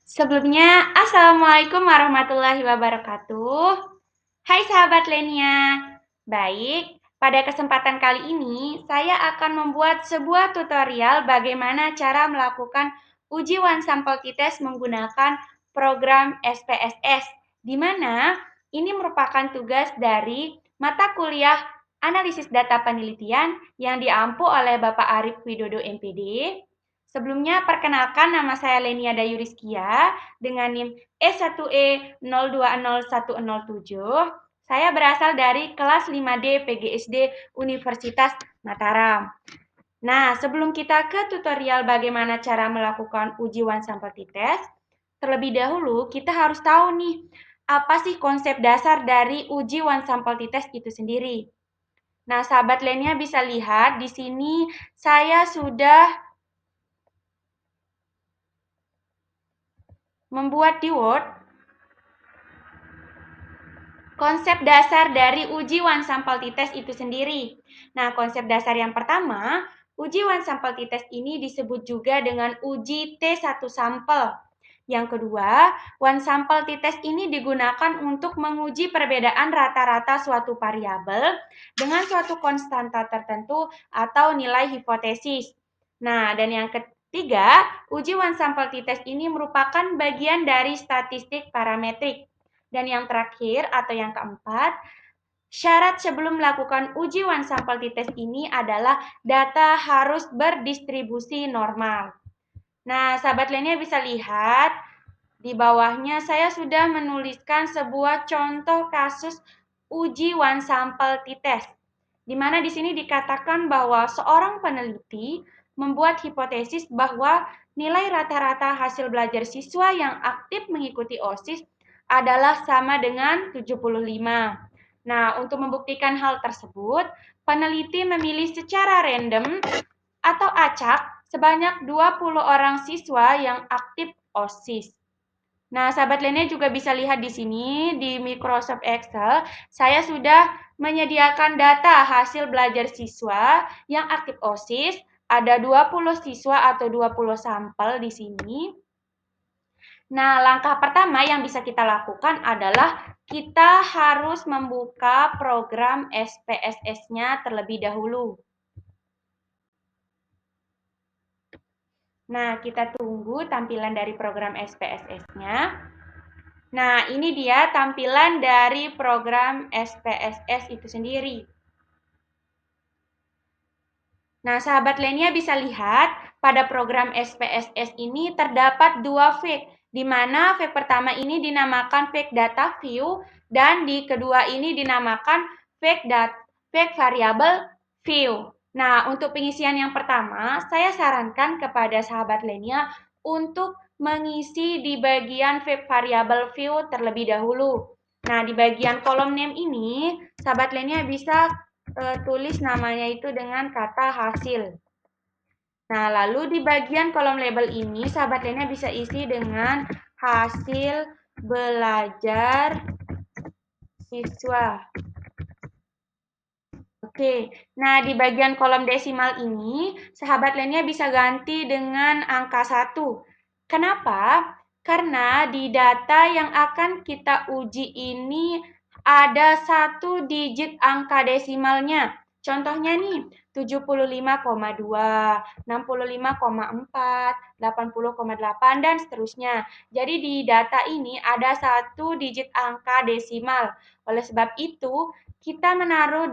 Sebelumnya, Assalamualaikum warahmatullahi wabarakatuh. Hai sahabat Lenia. Baik, pada kesempatan kali ini saya akan membuat sebuah tutorial bagaimana cara melakukan uji one sample t-test menggunakan program SPSS, di mana ini merupakan tugas dari mata kuliah Analisis Data Penelitian yang diampu oleh Bapak Arif Widodo MPD. Sebelumnya, perkenalkan nama saya Lenia Dayuriskia dengan NIM E1E020107. Saya berasal dari kelas 5D PGSD Universitas Mataram. Nah, sebelum kita ke tutorial bagaimana cara melakukan uji one sample t-test, terlebih dahulu kita harus tahu nih, apa sih konsep dasar dari uji one sample t-test itu sendiri. Nah, sahabat Lenia bisa lihat di sini saya sudah membuat di Word konsep dasar dari uji one sample t-test itu sendiri. Nah, konsep dasar yang pertama, uji one sample t-test ini disebut juga dengan uji T1 sampel. Yang kedua, one sample t-test ini digunakan untuk menguji perbedaan rata-rata suatu variabel dengan suatu konstanta tertentu atau nilai hipotesis. Nah, dan yang ketiga, uji one sample t-test ini merupakan bagian dari statistik parametrik. Dan yang terakhir atau yang keempat, syarat sebelum melakukan uji one sample t-test ini adalah data harus berdistribusi normal. Nah, sahabat lainnya bisa lihat di bawahnya saya sudah menuliskan sebuah contoh kasus uji one sample t-test, di mana di sini dikatakan bahwa seorang peneliti membuat hipotesis bahwa nilai rata-rata hasil belajar siswa yang aktif mengikuti OSIS adalah sama dengan 75. Nah, untuk membuktikan hal tersebut, peneliti memilih secara random atau acak sebanyak 20 orang siswa yang aktif OSIS. Nah, sahabat lainnya juga bisa lihat di sini di Microsoft Excel, saya sudah menyediakan data hasil belajar siswa yang aktif OSIS, ada 20 siswa atau 20 sampel di sini. Nah, langkah pertama yang bisa kita lakukan adalah kita harus membuka program SPSS-nya terlebih dahulu. Nah, kita tunggu tampilan dari program SPSS-nya. Nah, ini dia tampilan dari program SPSS itu sendiri. Nah, sahabat lainnya bisa lihat pada program SPSS ini terdapat dua fig, di mana fig pertama ini dinamakan fig data view dan di kedua ini dinamakan fig variable view. Nah, untuk pengisian yang pertama, saya sarankan kepada sahabat lainnya untuk mengisi di bagian fig variable view terlebih dahulu. Nah, di bagian kolom name ini, sahabat lainnya bisa tulis namanya itu dengan kata hasil. Nah, lalu di bagian kolom label ini, sahabat lainnya bisa isi dengan hasil belajar siswa. Oke, nah di bagian kolom desimal ini, sahabat lainnya bisa ganti dengan angka 1. Kenapa? Karena di data yang akan kita uji ini ada 1 digit angka desimalnya. Contohnya nih, 75,2, 65,4, 80,8, dan seterusnya. Jadi di data ini ada 1 digit angka desimal. Oleh sebab itu, kita menaruh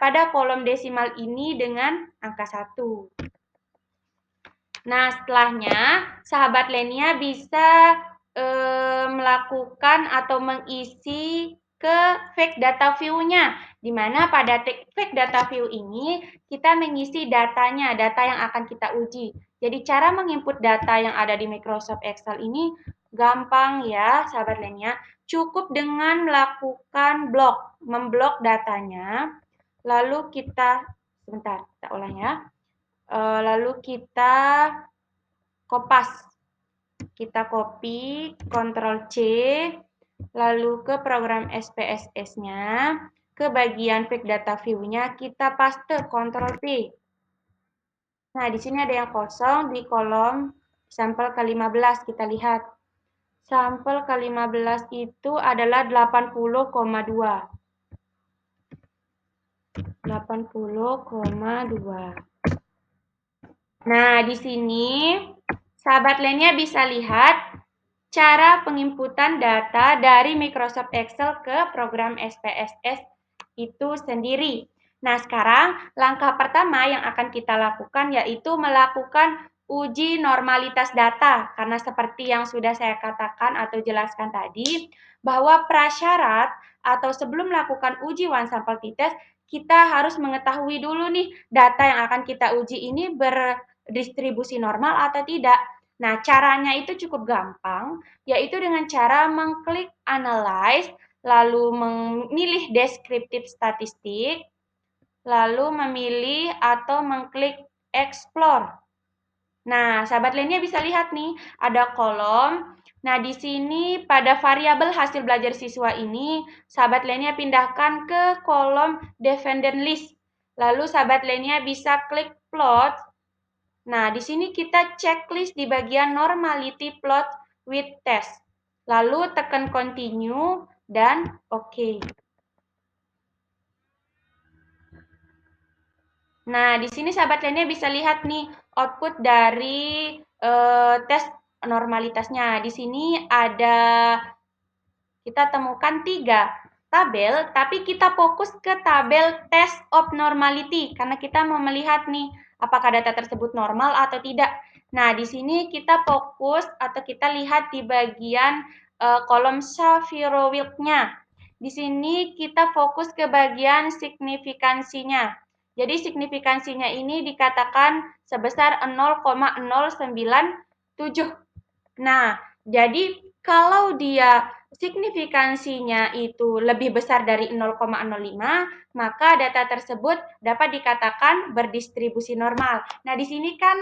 pada kolom desimal ini dengan angka 1. Nah, setelahnya, sahabat Lenia bisa melakukan atau mengisi ke fake data view-nya, di mana pada fake data view ini kita mengisi datanya, data yang akan kita uji. Jadi cara menginput data yang ada di Microsoft Excel ini gampang ya, sahabat Lenia. Cukup dengan melakukan memblok datanya, lalu kita, sebentar, kita ulang ya. Lalu kita kopas. Kita copy, Ctrl C, lalu ke program SPSS-nya, ke bagian fake data view-nya, kita paste, Ctrl V. Nah, di sini ada yang kosong di kolom sampel ke-15, kita lihat. sampel ke-15 itu adalah 80,2. 80,2. Nah, di sini sahabat lainnya bisa lihat cara penginputan data dari Microsoft Excel ke program SPSS itu sendiri. Nah, sekarang langkah pertama yang akan kita lakukan yaitu melakukan uji normalitas data. Karena seperti yang sudah saya katakan atau jelaskan tadi, bahwa prasyarat atau sebelum melakukan uji one sample t-test, kita harus mengetahui dulu nih data yang akan kita uji ini berdistribusi normal atau tidak. Nah, caranya itu cukup gampang, yaitu dengan cara mengklik Analyze, lalu memilih Descriptive Statistik, lalu memilih atau mengklik Explore. Nah, sahabat lainnya bisa lihat nih, ada kolom. Nah, di sini pada variabel hasil belajar siswa ini, sahabat lainnya pindahkan ke kolom Dependent List. Lalu sahabat lainnya bisa klik Plot. Nah, di sini kita checklist di bagian Normality Plot with Test. Lalu tekan Continue dan OK. Nah, di sini sahabat lainnya bisa lihat nih output dari tes normalitasnya. Di sini ada kita temukan 3 tabel, tapi kita fokus ke tabel test of normality karena kita mau melihat nih apakah data tersebut normal atau tidak. Nah, di sini kita fokus atau kita lihat di bagian kolom Shapiro-Wilk-nya. Di sini kita fokus ke bagian signifikansinya. Jadi signifikansinya ini dikatakan sebesar 0,097. Nah, jadi kalau dia signifikansinya itu lebih besar dari 0,05, maka data tersebut dapat dikatakan berdistribusi normal. Nah, di sini kan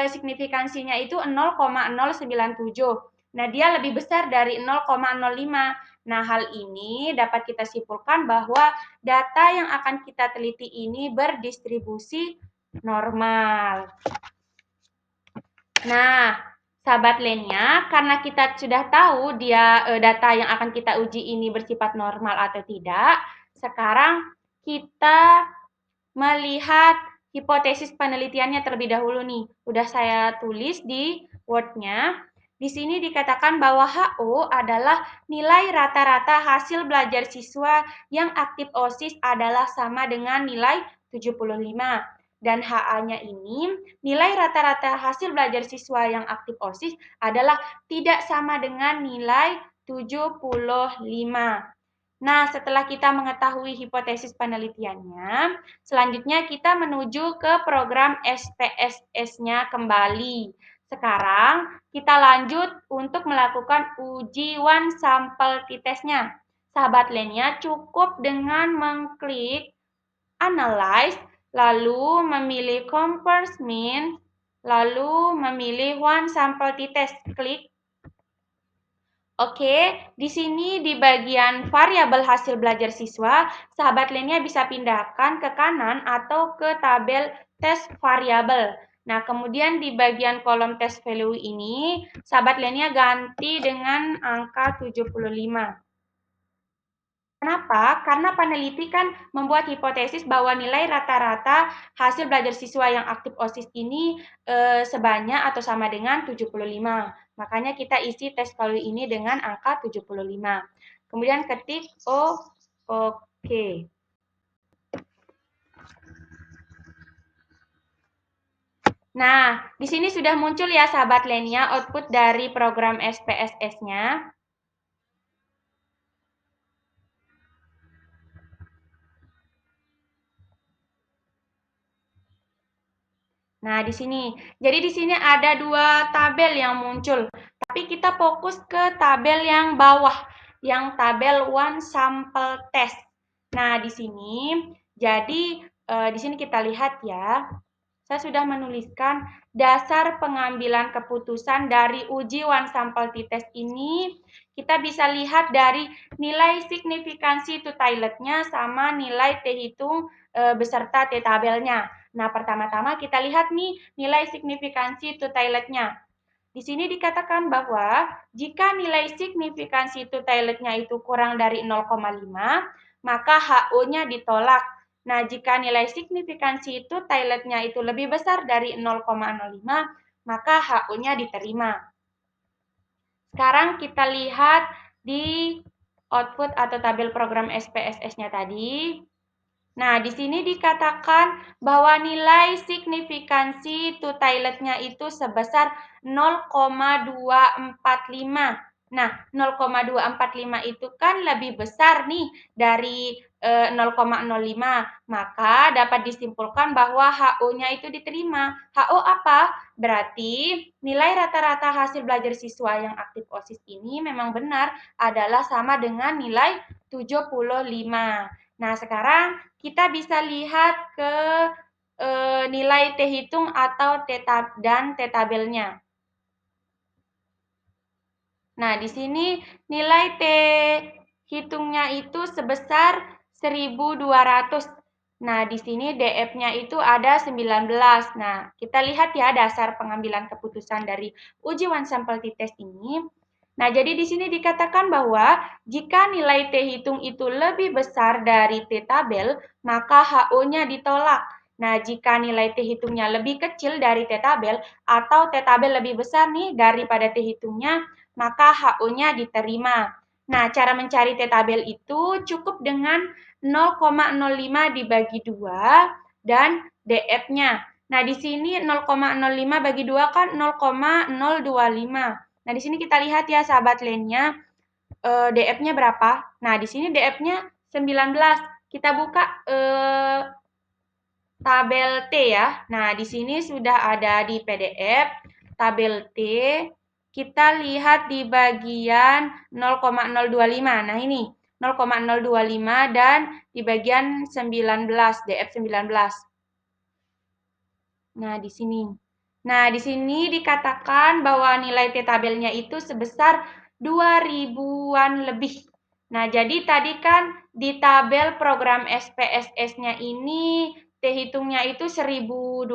signifikansinya itu 0,097. Nah, dia lebih besar dari 0,05. Nah, hal ini dapat kita simpulkan bahwa data yang akan kita teliti ini berdistribusi normal. Nah, sahabat lainnya, karena kita sudah tahu data yang akan kita uji ini bersifat normal atau tidak, sekarang kita melihat hipotesis penelitiannya terlebih dahulu nih. Udah saya tulis di Word-nya. Di sini dikatakan bahwa HO adalah nilai rata-rata hasil belajar siswa yang aktif OSIS adalah sama dengan nilai 75. Dan HA-nya ini, nilai rata-rata hasil belajar siswa yang aktif OSIS adalah tidak sama dengan nilai 75. Nah, setelah kita mengetahui hipotesis penelitiannya, selanjutnya kita menuju ke program SPSS-nya kembali. Sekarang kita lanjut untuk melakukan uji one sample t-test-nya. Sahabat lainnya cukup dengan mengklik Analyze, lalu memilih Compare Mean, lalu memilih one sample t-test. Klik. Oke, di sini di bagian variabel hasil belajar siswa, sahabat lainnya bisa pindahkan ke kanan atau ke tabel test variabel. Nah, kemudian di bagian kolom test value ini, sahabat lainnya ganti dengan angka 75. Kenapa? Karena peneliti kan membuat hipotesis bahwa nilai rata-rata hasil belajar siswa yang aktif OSIS ini sebanyak atau sama dengan 75. Makanya kita isi tes value ini dengan angka 75. Kemudian ketik OK. Nah, di sini sudah muncul ya sahabat lainnya output dari program SPSS-nya. Nah, di sini. Jadi di sini ada 2 tabel yang muncul. Tapi kita fokus ke tabel yang bawah, yang tabel one sample test. Nah, di sini jadi di sini kita lihat ya. Saya sudah menuliskan dasar pengambilan keputusan dari uji one sample t-test ini. Kita bisa lihat dari nilai signifikansi t-tilet-nya sama nilai t-hitung beserta t-tabelnya. Nah, pertama-tama kita lihat nih nilai signifikansi t-tilet-nya. Di sini dikatakan bahwa jika nilai signifikansi toiletnya itu kurang dari 0,5, maka HO-nya ditolak. Nah, jika nilai signifikansi toiletnya itu lebih besar dari 0,05, maka HO-nya diterima. Sekarang kita lihat di output atau tabel program SPSS-nya tadi. Nah, di sini dikatakan bahwa nilai signifikansi toiletnya itu sebesar 0,245. Nah, 0,245 itu kan lebih besar nih dari 0,05. Maka dapat disimpulkan bahwa HO-nya itu diterima. HO apa? Berarti nilai rata-rata hasil belajar siswa yang aktif OSIS ini memang benar adalah sama dengan nilai 75. Nah, sekarang kita bisa lihat ke nilai T hitung atau T tabelnya. Nah, di sini nilai T hitungnya itu sebesar 1.200. Nah, di sini DF-nya itu ada 19. Nah, kita lihat ya dasar pengambilan keputusan dari uji one sample t-test ini. Nah, jadi di sini dikatakan bahwa jika nilai T hitung itu lebih besar dari T tabel, maka HO-nya ditolak. Nah, jika nilai T hitungnya lebih kecil dari T tabel atau T tabel lebih besar nih daripada T hitungnya, maka HO-nya diterima. Nah, cara mencari T tabel itu cukup dengan 0,05 dibagi 2 dan DF-nya. Nah, di sini 0,05 bagi 2 kan 0,025. Nah, di sini kita lihat ya sahabat lainnya, DF-nya berapa? Nah, di sini DF-nya 19. Kita buka tabel T ya. Nah, di sini sudah ada di PDF tabel T. Kita lihat di bagian 0,025. Nah, ini 0,025 dan di bagian 19, DF 19. Nah, di sini. Nah, di sini dikatakan bahwa nilai T tabelnya itu sebesar 2000-an lebih. Nah, jadi tadi kan di tabel program SPSS-nya ini T hitungnya itu 1.200.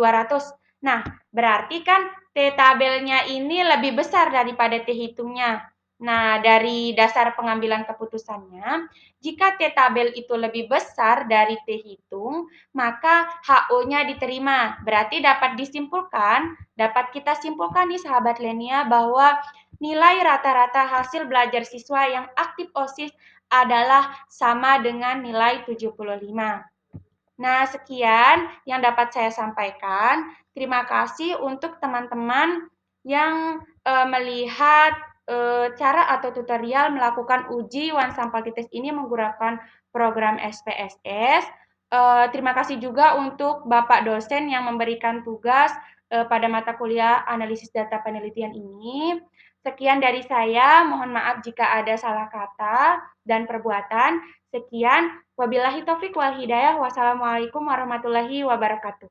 Nah, berarti kan T tabelnya ini lebih besar daripada T hitungnya. Nah, dari dasar pengambilan keputusannya, jika T tabel itu lebih besar dari T hitung, maka HO-nya diterima. Berarti dapat kita simpulkan nih sahabat Lenia bahwa nilai rata-rata hasil belajar siswa yang aktif OSIS adalah sama dengan nilai 75. Nah, sekian yang dapat saya sampaikan. Terima kasih untuk teman-teman yang melihat cara atau tutorial melakukan uji one sample t-test ini menggunakan program SPSS. Terima kasih juga untuk Bapak dosen yang memberikan tugas pada mata kuliah analisis data penelitian ini. Sekian dari saya, mohon maaf jika ada salah kata dan perbuatan. Sekian, wabillahi taufiq wal hidayah. Wassalamualaikum warahmatullahi wabarakatuh.